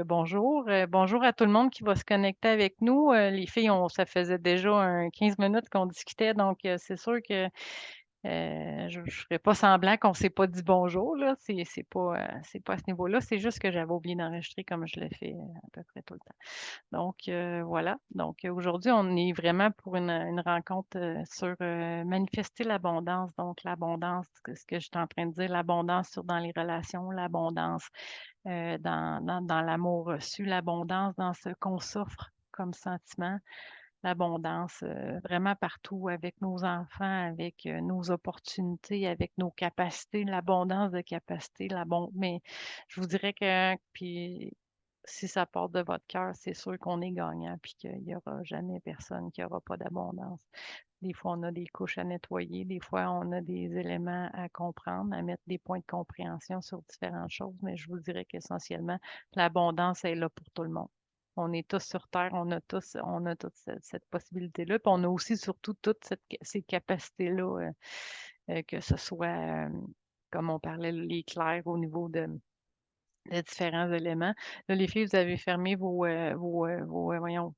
Bonjour. Bonjour à tout le monde qui va se connecter avec nous. Les filles, ça faisait déjà 15 minutes qu'on discutait, donc c'est sûr que je ne ferai pas semblant qu'on ne s'est pas dit bonjour, là. C'est pas à ce niveau-là. C'est juste que j'avais oublié d'enregistrer comme je le fais à peu près tout le temps. Donc, voilà. Donc, aujourd'hui, on est vraiment pour une rencontre sur manifester l'abondance. Donc, l'abondance, ce que je suis en train de dire, l'abondance dans les relations, l'abondance dans l'amour reçu, l'abondance dans ce qu'on s'offre comme sentiment, l'abondance vraiment partout avec nos enfants, avec nos opportunités, avec nos capacités, l'abondance de capacités, mais je vous dirais que puis si ça part de votre cœur, c'est sûr qu'on est gagnant, puis qu'il n'y aura jamais personne qui n'aura pas d'abondance. Des fois, on a des couches à nettoyer, des fois, on a des éléments à comprendre, à mettre des points de compréhension sur différentes choses, mais je vous dirais qu'essentiellement, l'abondance est là pour tout le monde. On est tous sur Terre, on a toute cette possibilité-là, puis on a aussi surtout toutes ces capacités-là, que ce soit, comme on parlait, les clairs au niveau de différents éléments. Là, les filles, vous avez fermé voyons,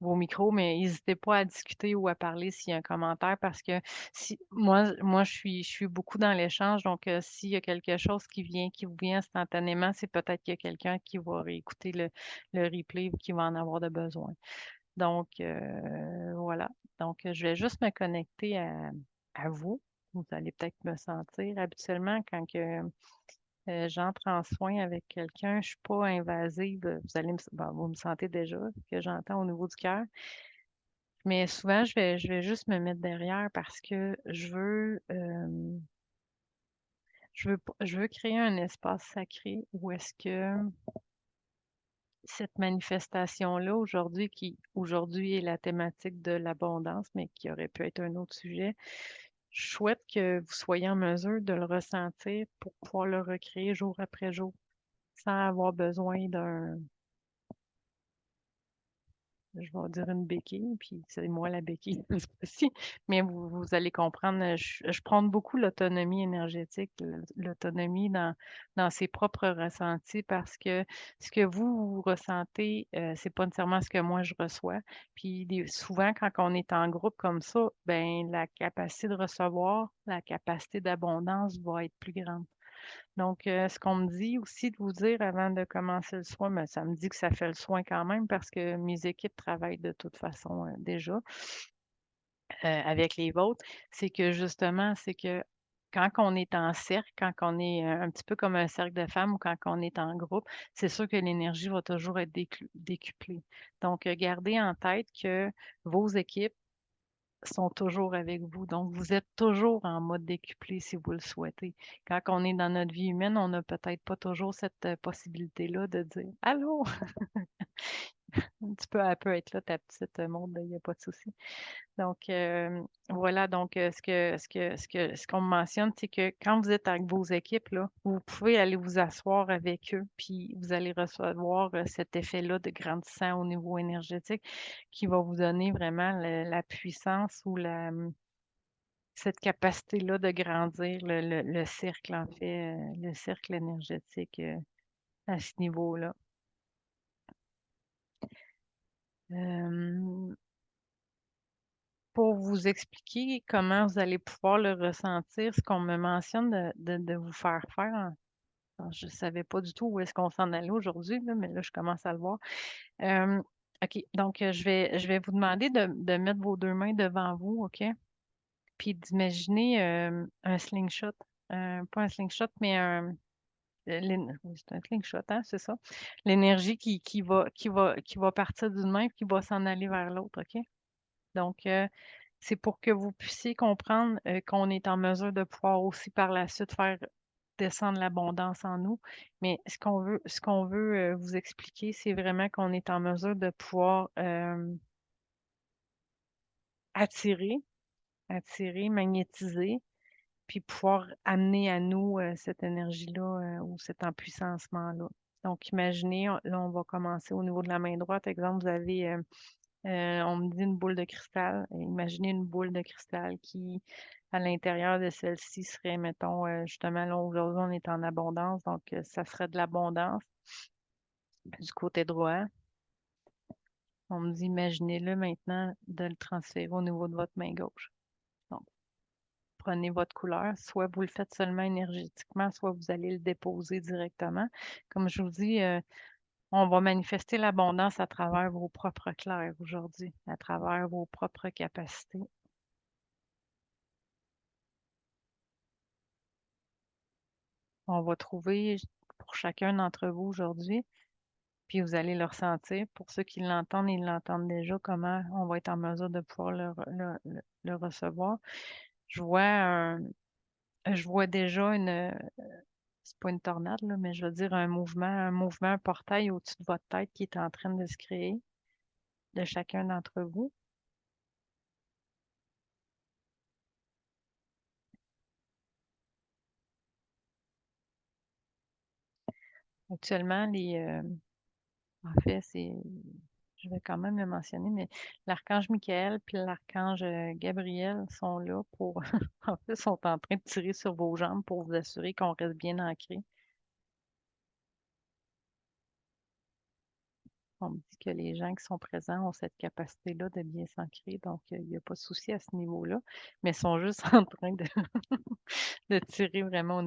vos micros, mais n'hésitez pas à discuter ou à parler s'il y a un commentaire parce que si moi je suis beaucoup dans l'échange, donc s'il y a quelque chose qui vous vient instantanément, c'est peut-être qu'il y a quelqu'un qui va réécouter le replay ou qui va en avoir de besoin. Donc voilà. Donc je vais juste me connecter à vous. Vous allez peut-être me sentir habituellement quand que j'entre en soin avec quelqu'un, je ne suis pas invasive. Vous me sentez déjà que j'entends au niveau du cœur. Mais souvent, je vais juste me mettre derrière parce que je veux créer un espace sacré où est-ce que cette manifestation-là, aujourd'hui est la thématique de l'abondance, mais qui aurait pu être un autre sujet. Je souhaite que vous soyez en mesure de le ressentir pour pouvoir le recréer jour après jour, sans avoir besoin je vais dire une béquille, puis c'est moi la béquille aussi. Mais vous allez comprendre, je prône beaucoup l'autonomie énergétique, l'autonomie dans ses propres ressentis parce que ce que vous ressentez, c'est pas nécessairement ce que moi je reçois. Puis souvent, quand on est en groupe comme ça, ben la capacité de recevoir, la capacité d'abondance va être plus grande. Donc, ce qu'on me dit aussi de vous dire avant de commencer le soin, mais ça me dit que ça fait le soin quand même parce que mes équipes travaillent de toute façon déjà avec les vôtres. C'est que quand on est en cercle, quand on est un petit peu comme un cercle de femmes ou quand on est en groupe, c'est sûr que l'énergie va toujours être décuplée. Donc, gardez en tête que vos équipes sont toujours avec vous. Donc, vous êtes toujours en mode décuplé si vous le souhaitez. Quand on est dans notre vie humaine, on n'a peut-être pas toujours cette possibilité-là de dire Allô, tu peux, elle peut être là, ta petite montre, il n'y a pas de souci. Donc, voilà, donc ce qu'on me mentionne, c'est que quand vous êtes avec vos équipes, là, vous pouvez aller vous asseoir avec eux, puis vous allez recevoir cet effet-là de grandissant au niveau énergétique qui va vous donner vraiment la puissance ou cette capacité-là de grandir le cercle, en fait, le cercle énergétique à ce niveau-là. Euh, pour vous expliquer comment vous allez pouvoir le ressentir, ce qu'on me mentionne de vous faire faire, alors, je ne savais pas du tout où est-ce qu'on s'en allait aujourd'hui, là, mais là, je commence à le voir. Euh, OK, donc je vais vous demander de mettre vos deux mains devant vous, OK? Puis d'imaginer un slingshot. Pas un slingshot, mais oui, c'est un slingshot, hein, c'est ça. L'énergie qui va partir d'une main et qui va s'en aller vers l'autre, OK? Donc, c'est pour que vous puissiez comprendre qu'on est en mesure de pouvoir aussi par la suite faire descendre l'abondance en nous. Mais ce qu'on veut vous expliquer, c'est vraiment qu'on est en mesure de pouvoir attirer, attirer, magnétiser, puis pouvoir amener à nous cette énergie-là ou cet empuissancement-là. Donc, imaginez, là, on va commencer au niveau de la main droite. Exemple, vous avez On me dit une boule de cristal. Imaginez une boule de cristal qui, à l'intérieur de celle-ci, serait, mettons, justement, là, aujourd'hui, on est en abondance, donc ça serait de l'abondance du côté droit. On me dit, imaginez-le maintenant de le transférer au niveau de votre main gauche. Donc, prenez votre couleur, soit vous le faites seulement énergétiquement, soit vous allez le déposer directement. Comme je vous dis, on va manifester l'abondance à travers vos propres clairs aujourd'hui, à travers vos propres capacités. On va trouver pour chacun d'entre vous aujourd'hui, puis vous allez le ressentir. Pour ceux qui l'entendent, ils l'entendent déjà, comment on va être en mesure de pouvoir le recevoir. Je vois je vois déjà c'est pas une tornade, là, mais je veux dire un mouvement, un portail au-dessus de votre tête qui est en train de se créer de chacun d'entre vous. Actuellement, en fait, je vais quand même le mentionner, mais l'archange Michael puis l'archange Gabriel sont là pour, en fait, sont en train de tirer sur vos jambes pour vous assurer qu'on reste bien ancré. On me dit que les gens qui sont présents ont cette capacité-là de bien s'ancrer, donc il n'y a pas de souci à ce niveau-là, mais ils sont juste en train de tirer vraiment au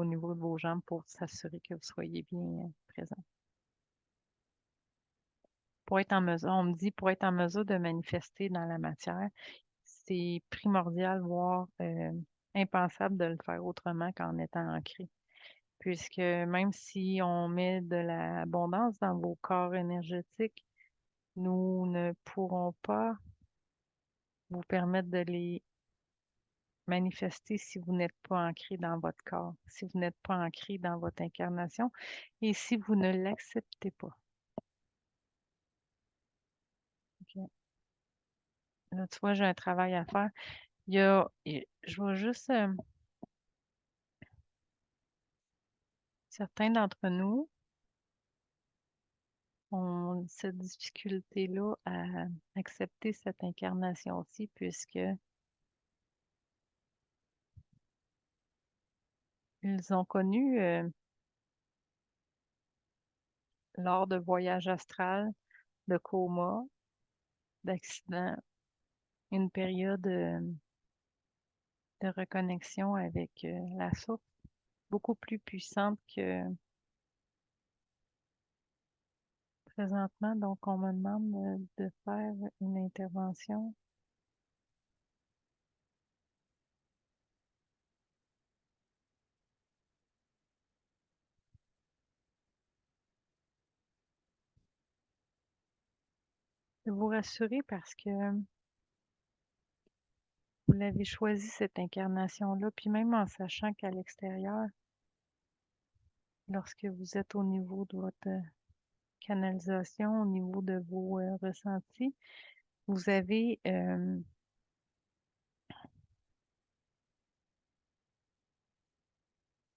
niveau de vos jambes pour s'assurer que vous soyez bien présent. Pour être en mesure, on me dit, pour être en mesure de manifester dans la matière, c'est primordial, voire impensable de le faire autrement qu'en étant ancré. Puisque même si on met de l'abondance dans vos corps énergétiques, nous ne pourrons pas vous permettre de les manifester si vous n'êtes pas ancré dans votre corps, si vous n'êtes pas ancré dans votre incarnation et si vous ne l'acceptez pas. OK. Là, tu vois, j'ai un travail à faire. Je vois juste certains d'entre nous ont cette difficulté-là à accepter cette incarnation-ci, puisque ils ont connu, lors de voyages astrales, de coma, d'accidents, une période de reconnexion avec la source beaucoup plus puissante que présentement. Donc, on me demande de faire une intervention. De vous rassurer parce que vous l'avez choisi, cette incarnation-là, puis même en sachant qu'à l'extérieur, lorsque vous êtes au niveau de votre canalisation, au niveau de vos ressentis, vous avez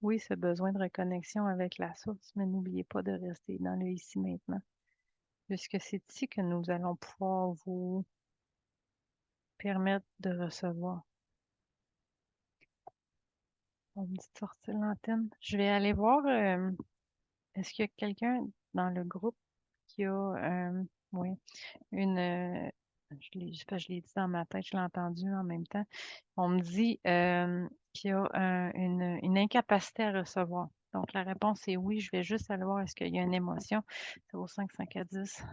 oui, ce besoin de reconnexion avec la source, mais n'oubliez pas de rester dans le ici maintenant, puisque c'est ici que nous allons pouvoir vous permettre de recevoir. On me dit de sortir l'antenne. Je vais aller voir, est-ce qu'il y a quelqu'un dans le groupe qui a oui, une, je l'ai dit dans ma tête, je l'ai entendu en même temps. On me dit qu'il y a une incapacité à recevoir. Donc, la réponse est oui. Je vais juste aller voir est-ce qu'il y a une émotion. 05 5 à 10,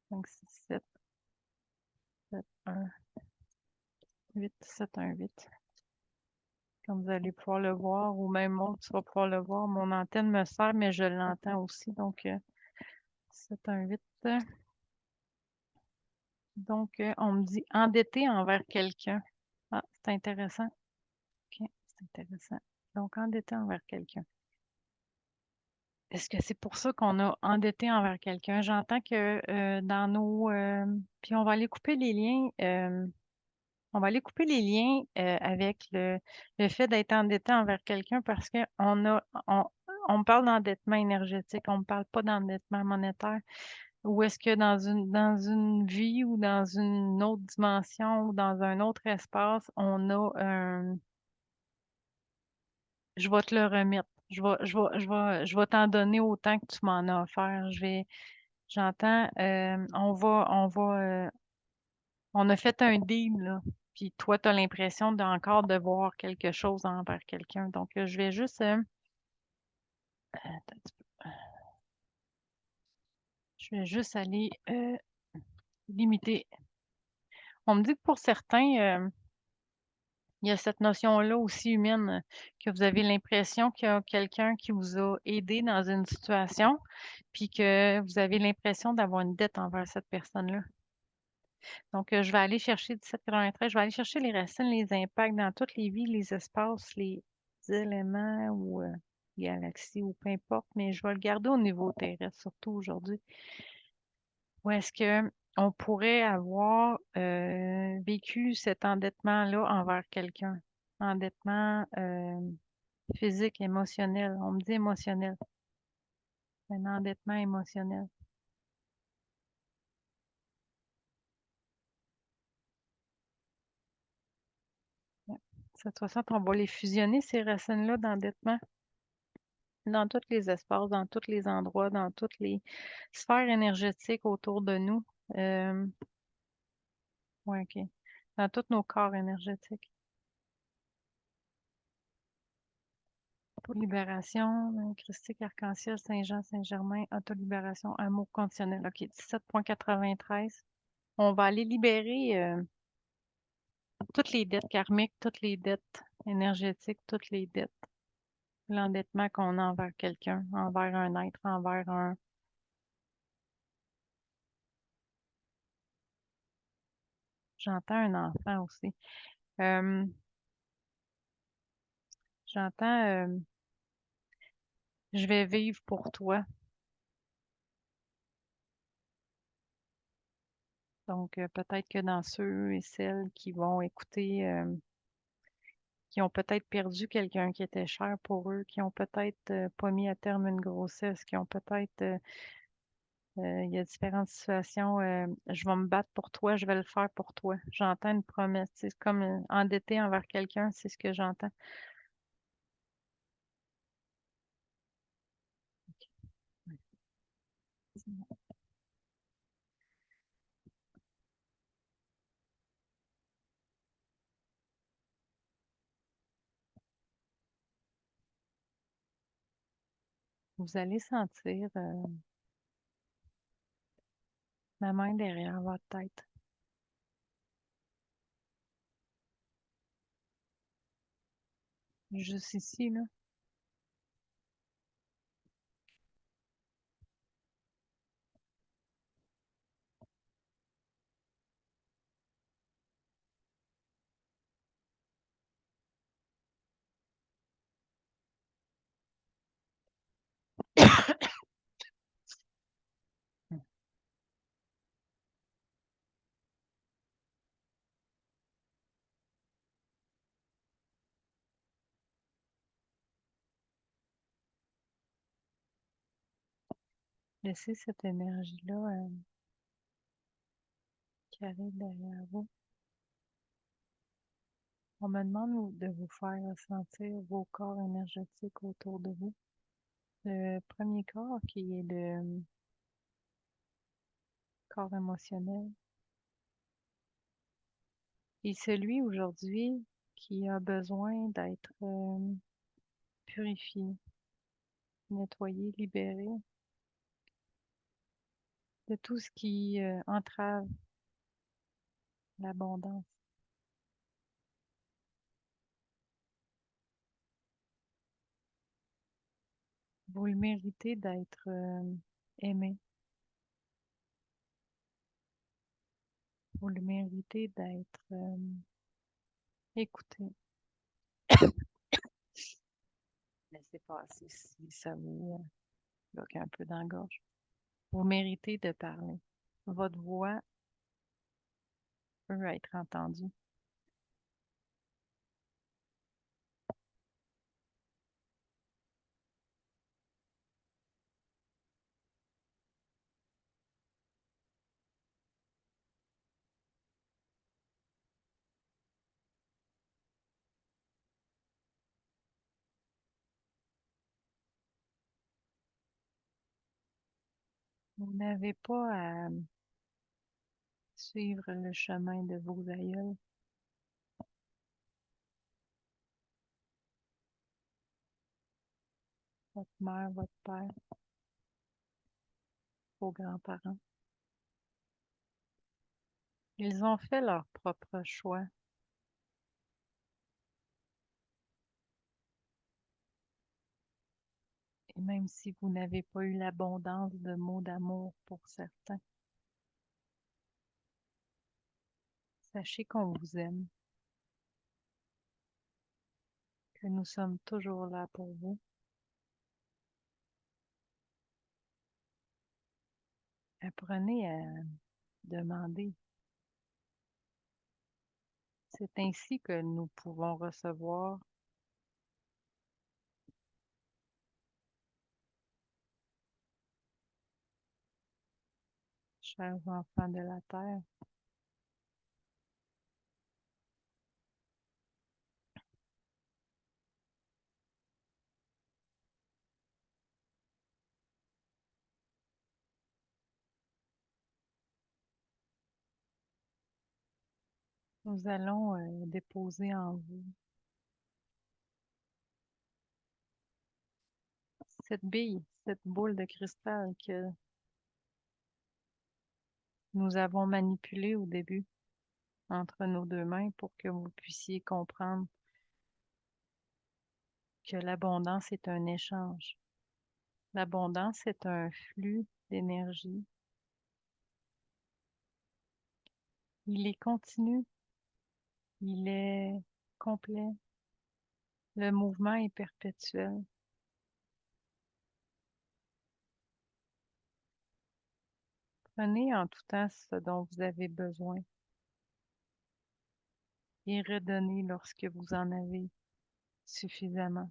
5, 6, 7, 7, 1, 8, 7, 1, 8. Comme vous allez pouvoir le voir, ou même moi, tu vas pouvoir le voir. Mon antenne me sert, mais je l'entends aussi. Donc, 7, 1, 8. Donc, on me dit endetté envers quelqu'un. Ah, c'est intéressant. OK, c'est intéressant. Donc, endetté envers quelqu'un. Est-ce que c'est pour ça qu'on a endetté envers quelqu'un? J'entends que dans nos... puis on va aller couper les liens. On va aller couper les liens avec le fait d'être endetté envers quelqu'un parce qu'on on parle d'endettement énergétique, on ne parle pas d'endettement monétaire. Ou est-ce que dans une vie ou dans une autre dimension ou dans un autre espace, on a un je vais te le remettre. Je vais t'en donner autant que tu m'en as offert. J'entends, on a fait un deal, là. Puis toi, tu as l'impression d'encore de voir quelque chose envers quelqu'un. Donc, je vais juste, attends un petit peu. Je vais juste aller limiter. On me dit que pour certains, il y a cette notion-là aussi humaine, que vous avez l'impression qu'il y a quelqu'un qui vous a aidé dans une situation, puis que vous avez l'impression d'avoir une dette envers cette personne-là. Donc, je vais aller chercher 1793, je vais aller chercher les racines, les impacts dans toutes les vies, les espaces, les éléments ou galaxies ou peu importe, mais je vais le garder au niveau terrestre, surtout aujourd'hui. Où est-ce que on pourrait avoir vécu cet endettement-là envers quelqu'un? Endettement physique, émotionnel. On me dit émotionnel. Un endettement émotionnel. Ouais. Cette façon, on va les fusionner, ces racines-là d'endettement, dans tous les espaces, dans tous les endroits, dans toutes les sphères énergétiques autour de nous. Ouais, OK. Dans tous nos corps énergétiques. Autolibération, christique, arc-en-ciel, Saint-Jean, Saint-Germain, autolibération, amour conditionnel. OK, 17,93. On va aller libérer toutes les dettes karmiques, toutes les dettes énergétiques, toutes les dettes. L'endettement qu'on a envers quelqu'un, envers un être, envers un. J'entends un enfant aussi. Euh, j'entends je vais vivre pour toi. Donc, peut-être que dans ceux et celles qui vont écouter, qui ont peut-être perdu quelqu'un qui était cher pour eux, qui ont peut-être pas mis à terme une grossesse, qui ont peut-être, il y a différentes situations, je vais me battre pour toi, je vais le faire pour toi. J'entends une promesse, c'est comme endetté envers quelqu'un, c'est ce que j'entends. Vous allez sentir ma main derrière votre tête, juste ici, là. Laissez cette énergie-là qui arrive derrière vous. On me demande de vous faire sentir vos corps énergétiques autour de vous. Le premier corps qui est le corps émotionnel et celui aujourd'hui qui a besoin d'être purifié, nettoyé, libéré de tout ce qui entrave l'abondance. Vous le méritez d'être aimé. Vous le méritez d'être écouté. Laissez passer si ça vous bloque un peu dans la gorge. Vous méritez de parler. Votre voix peut être entendue. Vous n'avez pas à suivre le chemin de vos aïeuls, votre mère, votre père, vos grands-parents. Ils ont fait leur propre choix. Et même si vous n'avez pas eu l'abondance de mots d'amour pour certains, sachez qu'on vous aime, que nous sommes toujours là pour vous. Apprenez à demander. C'est ainsi que nous pouvons recevoir. Chers enfants de la terre, nous allons déposer en vous cette bille, cette boule de cristal que nous avons manipulée au début entre nos deux mains pour que vous puissiez comprendre que l'abondance est un échange. L'abondance est un flux d'énergie. Il est continu, il est complet, le mouvement est perpétuel. Prenez en tout temps ce dont vous avez besoin et redonnez lorsque vous en avez suffisamment.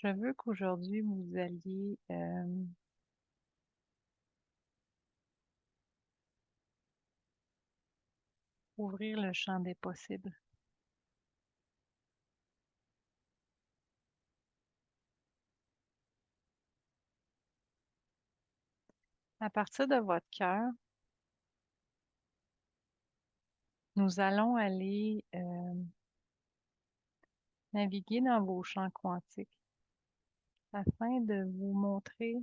Je veux qu'aujourd'hui vous alliez ouvrir le champ des possibles. À partir de votre cœur, nous allons aller naviguer dans vos champs quantiques afin de vous montrer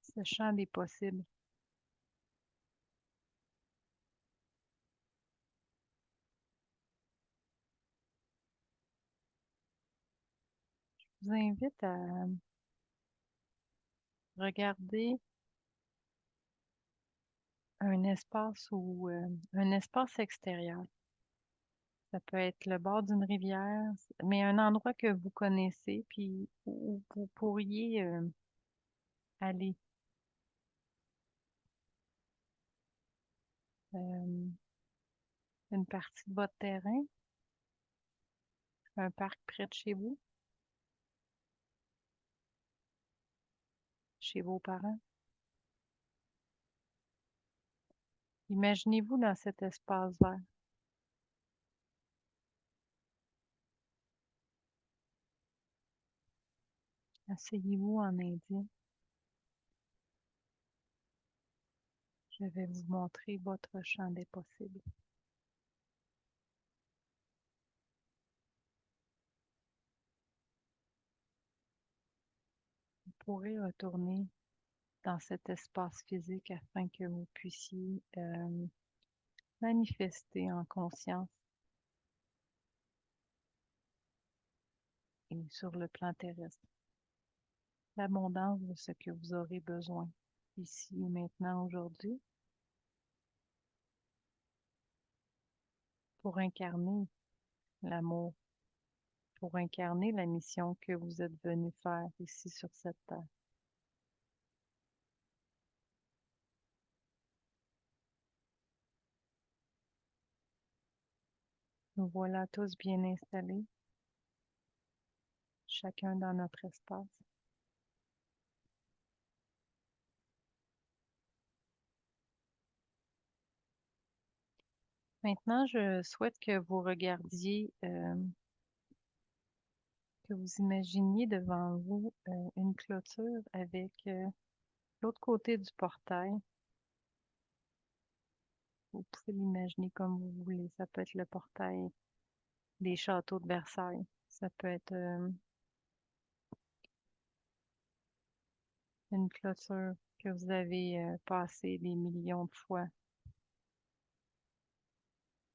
ce champ des possibles. Je vous invite à regarder un espace ou un espace extérieur. Ça peut être le bord d'une rivière, mais un endroit que vous connaissez, puis où vous pourriez aller. Euh, une partie de votre terrain, un parc près de chez vous, chez vos parents. Imaginez-vous dans cet espace vert. Asseyez-vous en indien. Je vais vous montrer votre champ des possibles. Vous pourrez retourner dans cet espace physique afin que vous puissiez manifester en conscience et sur le plan terrestre l'abondance de ce que vous aurez besoin ici et maintenant aujourd'hui pour incarner l'amour, pour incarner la mission que vous êtes venu faire ici sur cette terre. Nous voilà tous bien installés, chacun dans notre espace. Maintenant, je souhaite que vous regardiez, que vous imaginiez devant vous une clôture avec l'autre côté du portail. Vous pouvez l'imaginer comme vous voulez. Ça peut être le portail des châteaux de Versailles. Ça peut être une clôture que vous avez passée des millions de fois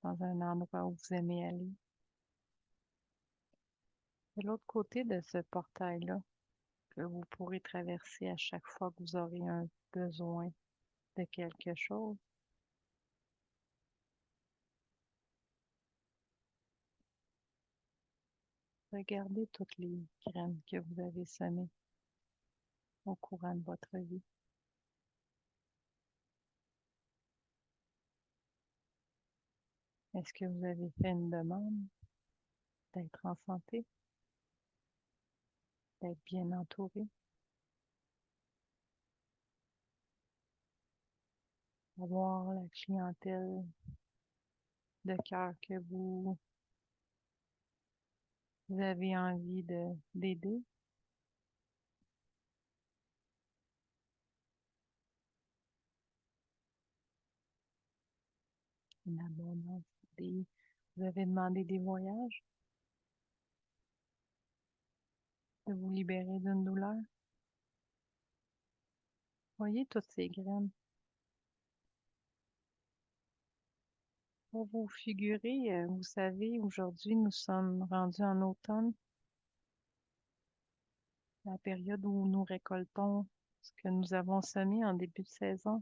dans un endroit où vous aimez aller. De l'autre côté de ce portail-là, que vous pourrez traverser à chaque fois que vous aurez un besoin de quelque chose. Regardez toutes les graines que vous avez semées au courant de votre vie. Est-ce que vous avez fait une demande d'être en santé, d'être bien entouré, d'avoir la clientèle de cœur que vous avez envie d'aider? Une abondance d'idées. Vous avez demandé des voyages, de vous libérer d'une douleur. Voyez toutes ces graines. Pour vous figurer, vous savez, aujourd'hui, nous sommes rendus en automne, la période où nous récoltons ce que nous avons semé en début de saison.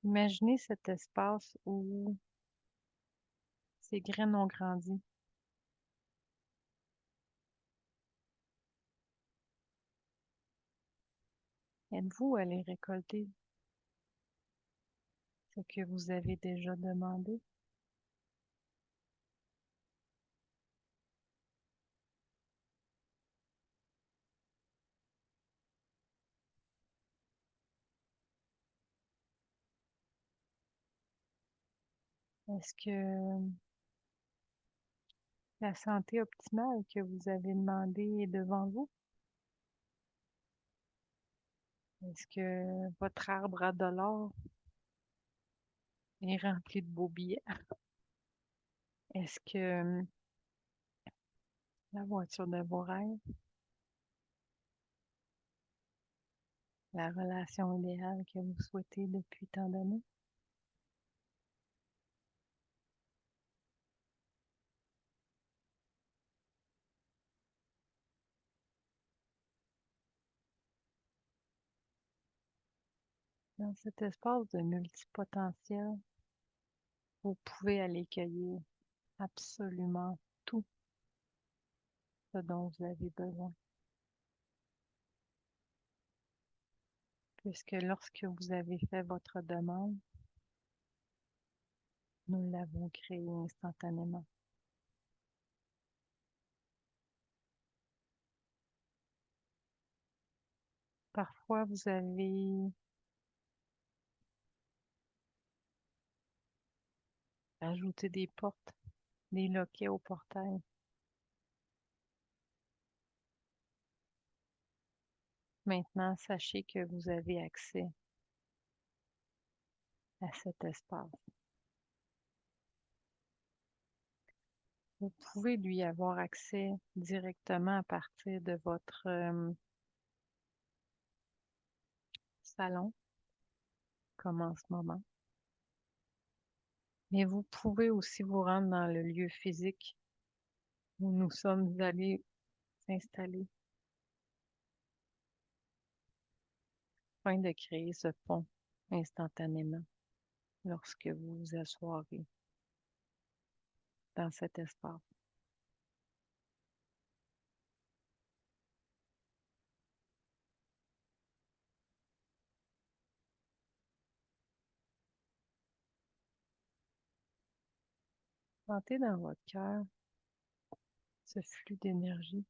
Imaginez cet espace où ces graines ont grandi. Êtes-vous allé récolter ce que vous avez déjà demandé? Est-ce que la santé optimale que vous avez demandée est devant vous? Est-ce que votre arbre à dollars est rempli de beaux billets? Est-ce que la voiture de vos rêves, la relation idéale que vous souhaitez depuis tant d'années? Dans cet espace de multipotentiel, vous pouvez aller cueillir absolument tout ce dont vous avez besoin. Puisque lorsque vous avez fait votre demande, nous l'avons créée instantanément. Parfois, vous avez ajouté des portes, des loquets au portail. Maintenant, sachez que vous avez accès à cet espace. Vous pouvez lui avoir accès directement à partir de votre salon, comme en ce moment. Mais vous pouvez aussi vous rendre dans le lieu physique où nous sommes allés s'installer afin de créer ce pont instantanément lorsque vous vous assoirez dans cet espace. Sentez dans votre cœur ce flux d'énergie.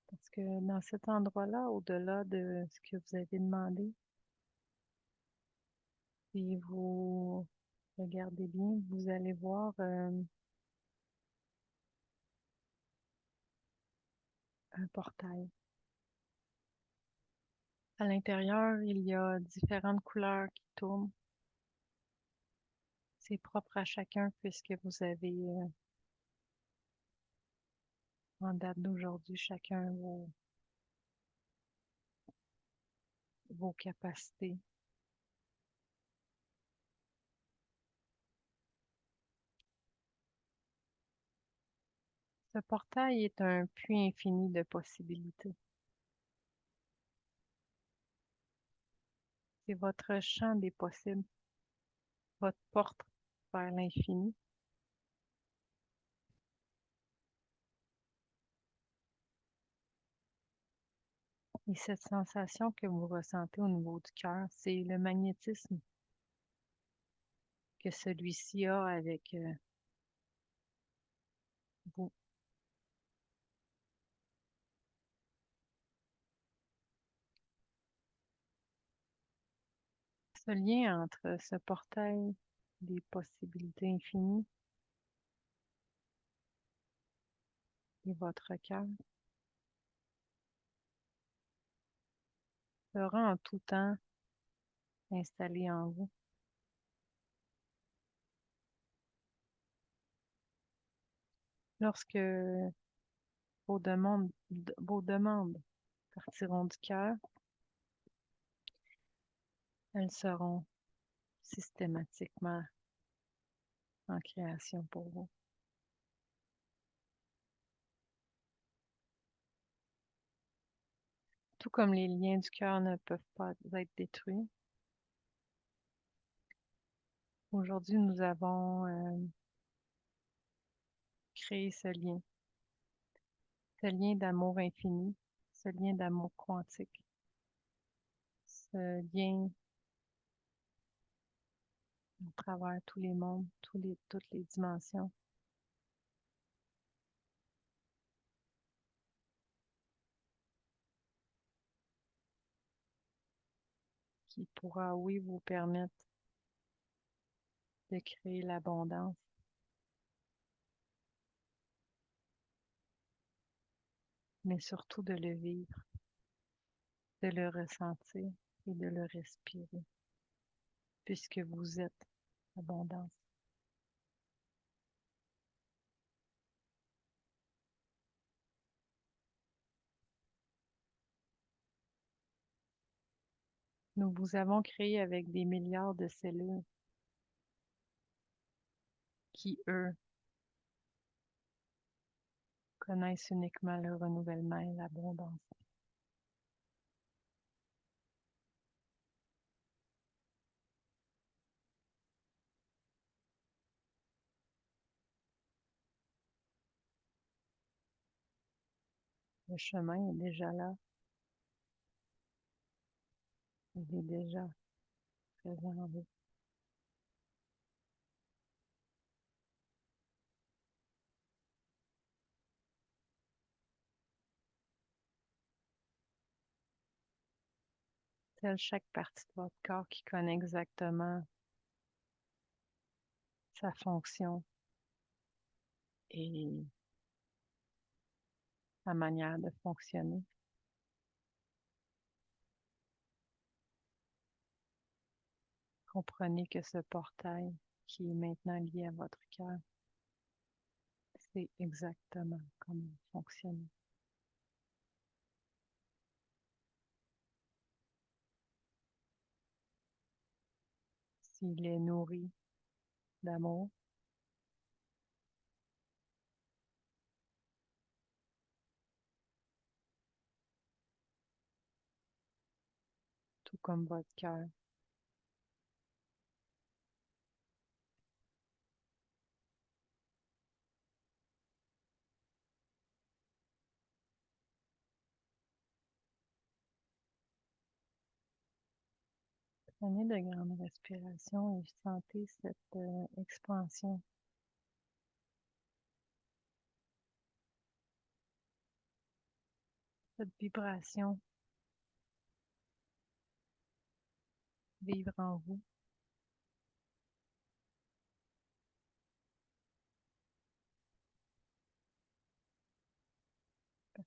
Parce que dans cet endroit-là, au-delà de ce que vous avez demandé, si vous regardez bien, vous allez voir un portail. À l'intérieur, il y a différentes couleurs qui tournent. C'est propre à chacun puisque vous avez, en date d'aujourd'hui, chacun vos capacités. Ce portail est un puits infini de possibilités. C'est votre champ des possibles, votre porte vers l'infini. Et cette sensation que vous ressentez au niveau du cœur, c'est le magnétisme que celui-ci a avec vous. Ce lien entre ce portail des possibilités infinies et votre cœur sera en tout temps installé en vous. Lorsque vos demandes partiront du cœur, elles seront systématiquement en création pour vous. Tout comme les liens du cœur ne peuvent pas être détruits, aujourd'hui nous avons créé ce lien d'amour infini, ce lien d'amour quantique, ce lien à travers tous les mondes, toutes les dimensions, qui pourra, oui, vous permettre de créer l'abondance, mais surtout de le vivre, de le ressentir et de le respirer, puisque vous êtes abondance. Nous vous avons créé avec des milliards de cellules qui, eux, connaissent uniquement le renouvellement et l'abondance. Le chemin est déjà là, il est déjà présent en vous. Telle chaque partie de votre corps qui connaît exactement sa fonction et sa manière de fonctionner. Comprenez que ce portail qui est maintenant lié à votre cœur, c'est exactement comment il fonctionne. S'il est nourri d'amour, tout comme votre cœur, Prenez de grandes respirations et sentez cette expansion, cette vibration vivre en vous.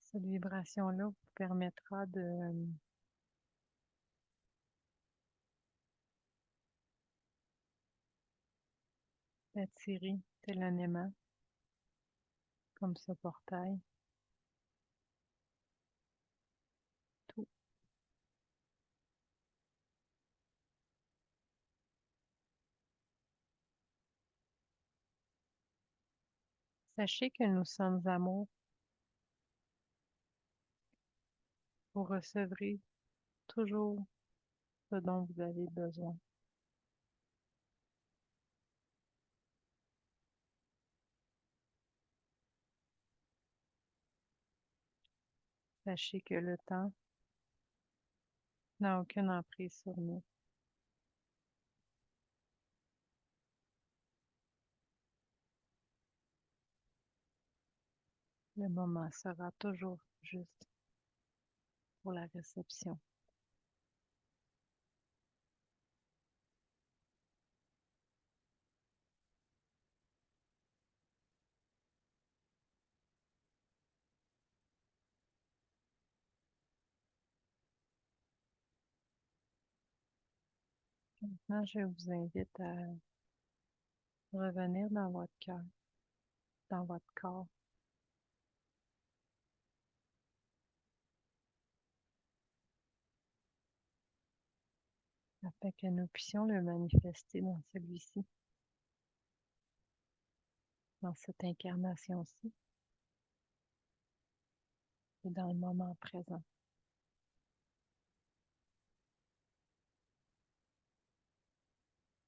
Cette vibration-là vous permettra d'attirer tel un aimant, comme ce portail, tout. Sachez que nous sommes amour. Vous recevrez toujours ce dont vous avez besoin. Sachez que le temps n'a aucune emprise sur nous. Le moment sera toujours juste pour la réception. Maintenant, je vous invite à revenir dans votre cœur, dans votre corps, afin que nous puissions le manifester dans celui-ci, dans cette incarnation-ci et dans le moment présent.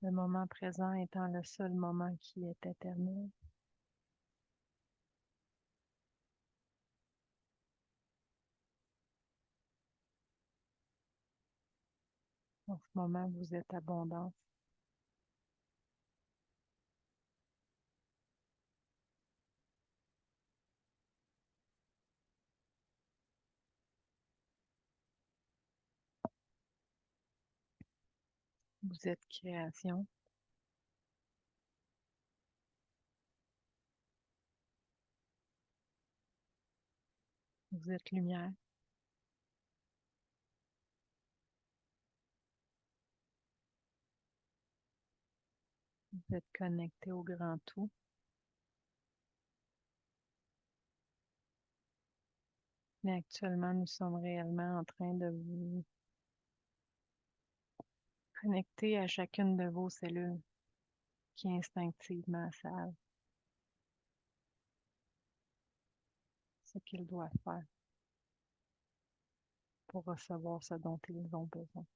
Le moment présent étant le seul moment qui est éternel. En ce moment, vous êtes abondance. Vous êtes création. Vous êtes lumière. Vous êtes connecté au grand tout. Mais actuellement, nous sommes réellement en train de vous connecter à chacune de vos cellules qui instinctivement savent ce qu'ils doivent faire pour recevoir ce dont ils ont besoin.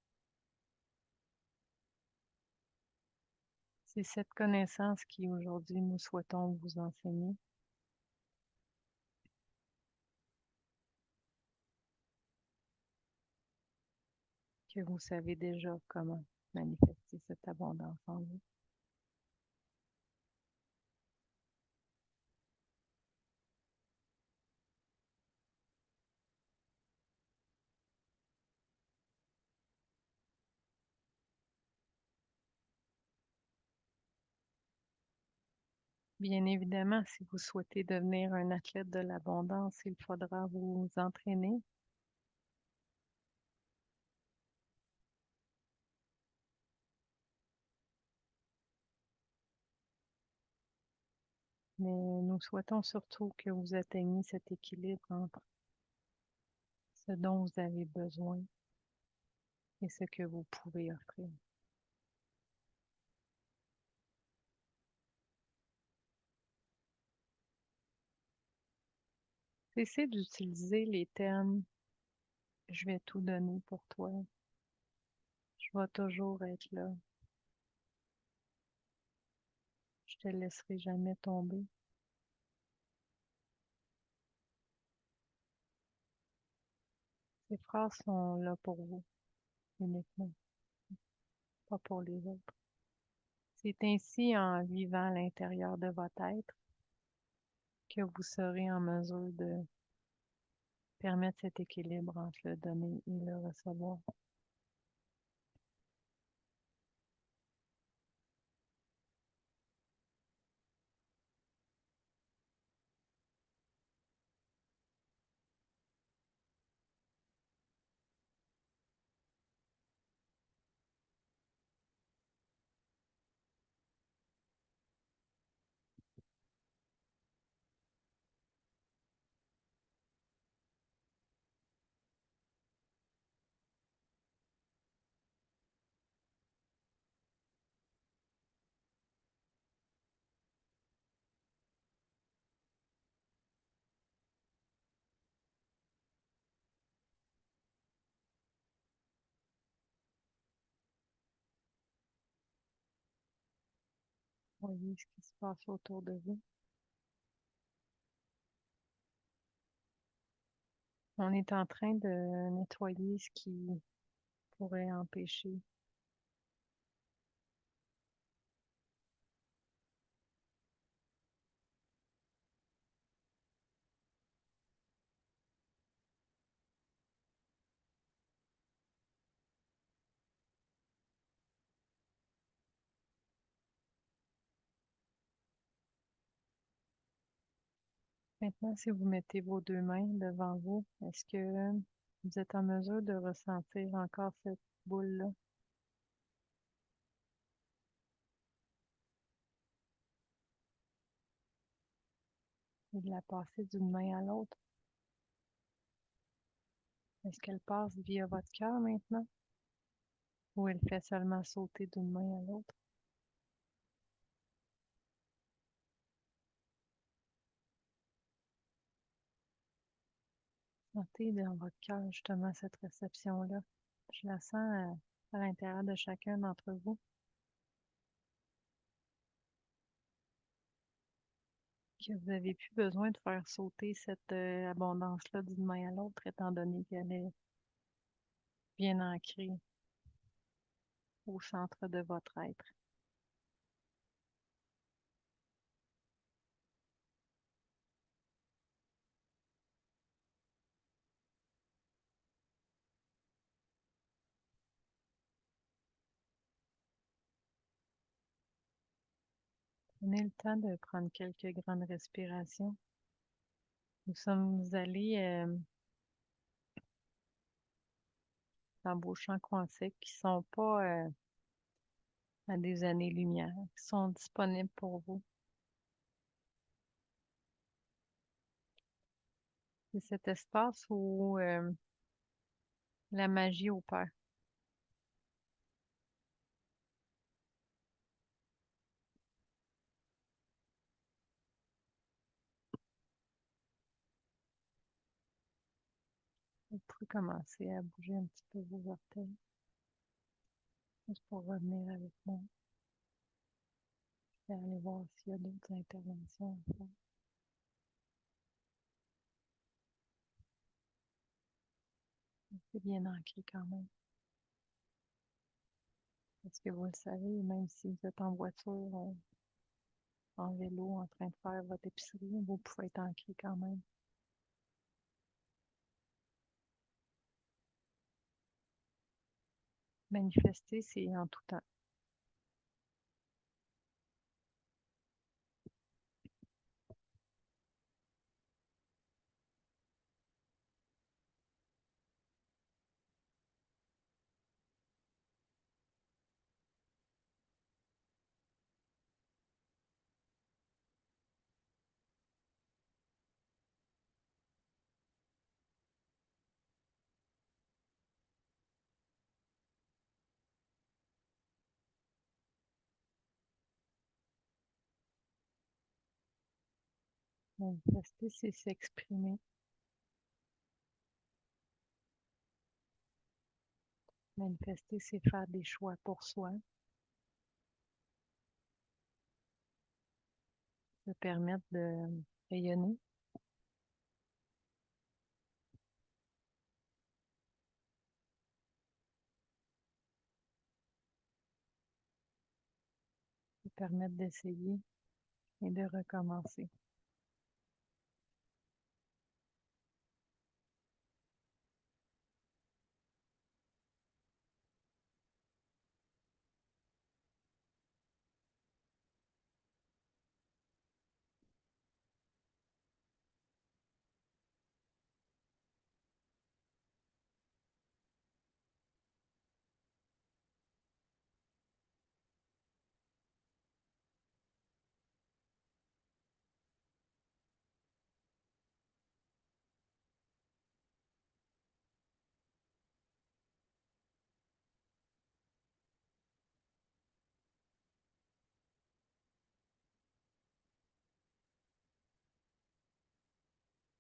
C'est cette connaissance qui aujourd'hui nous souhaitons vous enseigner, que vous savez déjà comment manifester cette abondance en vous. Bien évidemment, si vous souhaitez devenir un athlète de l'abondance, il faudra vous entraîner. Mais nous souhaitons surtout que vous atteigniez cet équilibre entre ce dont vous avez besoin et ce que vous pouvez offrir. Cessez d'utiliser les termes je vais tout donner pour toi, je vais toujours être là, je te laisserai jamais tomber. Ces phrases sont là pour vous uniquement. pas pour les autres. C'est ainsi en vivant à l'intérieur de votre être que vous serez en mesure de permettre cet équilibre entre le donner et le recevoir. Voyez ce qui se passe autour de vous. On est en train de nettoyer ce qui pourrait empêcher. Maintenant, si vous mettez vos deux mains devant vous, est-ce que vous êtes en mesure de ressentir encore cette boule-là et de la passer d'une main à l'autre? Est-ce qu'elle passe via votre cœur maintenant ou elle fait seulement sauter d'une main à l'autre? Sentez dans votre cœur justement cette réception-là. Je la sens à l'intérieur de chacun d'entre vous, que vous n'avez plus besoin de faire sauter cette abondance-là d'une main à l'autre, étant donné qu'elle est bien ancrée au centre de votre être. Prenez le temps de prendre quelques grandes respirations. Nous sommes allés dans vos champs quantiques qui ne sont pas à des années-lumière, qui sont disponibles pour vous. C'est cet espace où la magie opère. Vous pouvez commencer à bouger un petit peu vos orteils, juste pour revenir avec moi et aller voir s'il y a d'autres interventions à faire. C'est bien ancré quand même. Parce que vous le savez, même si vous êtes en voiture, en vélo, en train de faire votre épicerie, vous pouvez être ancré quand même. Manifester, c'est en tout temps. Manifester, c'est s'exprimer. Manifester, c'est faire des choix pour soi, se permettre de rayonner. permettre d'essayer et de recommencer.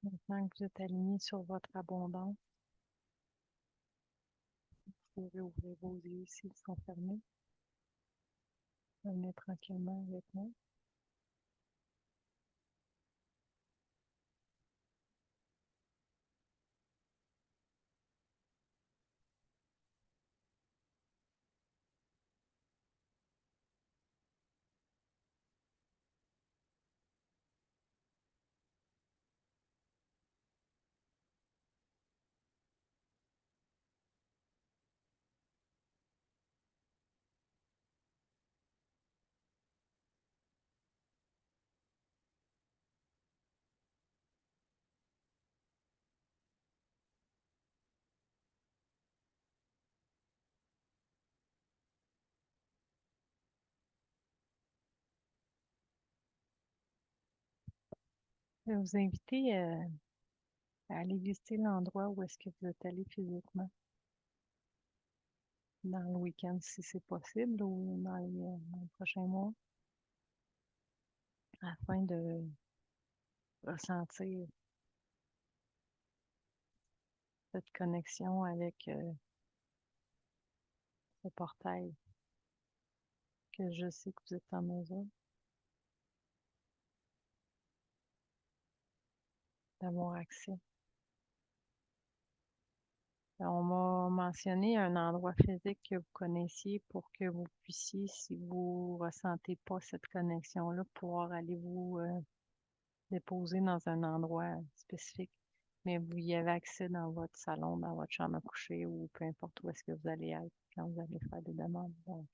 Maintenant que vous êtes aligné sur votre abondance, vous pouvez ouvrir vos yeux s'ils sont fermés. Venez tranquillement avec moi. Je vais vous inviter à aller visiter l'endroit où est-ce que vous êtes allé physiquement dans le week-end, si c'est possible, ou dans les prochains mois, afin de ressentir cette connexion avec ce portail que je sais que vous êtes en mesure d'avoir accès. On m'a mentionné un endroit physique que vous connaissiez pour que vous puissiez, si vous ne ressentez pas cette connexion-là, pouvoir aller vous déposer dans un endroit spécifique. Mais vous y avez accès dans votre salon, dans votre chambre à coucher ou peu importe où est-ce que vous allez être quand vous allez faire des demandes. Donc,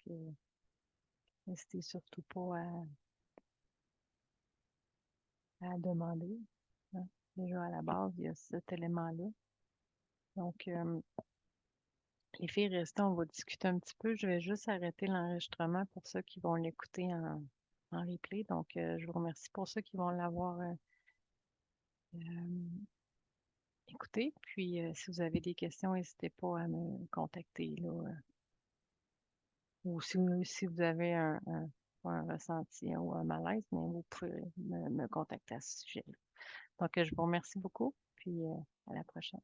n'hésitez surtout pas à demander, hein. Déjà à la base, il y a cet élément-là. Donc, les filles, restez, on va discuter un petit peu. Je vais juste arrêter l'enregistrement pour ceux qui vont l'écouter en replay. Donc, je vous remercie pour ceux qui vont l'avoir euh, écouté. Puis, si vous avez des questions, n'hésitez pas à me contacter là, ou si vous avez pas un ressenti ou un malaise, mais vous pouvez me contacter à ce sujet-là. Donc, je vous remercie beaucoup. Puis, à la prochaine.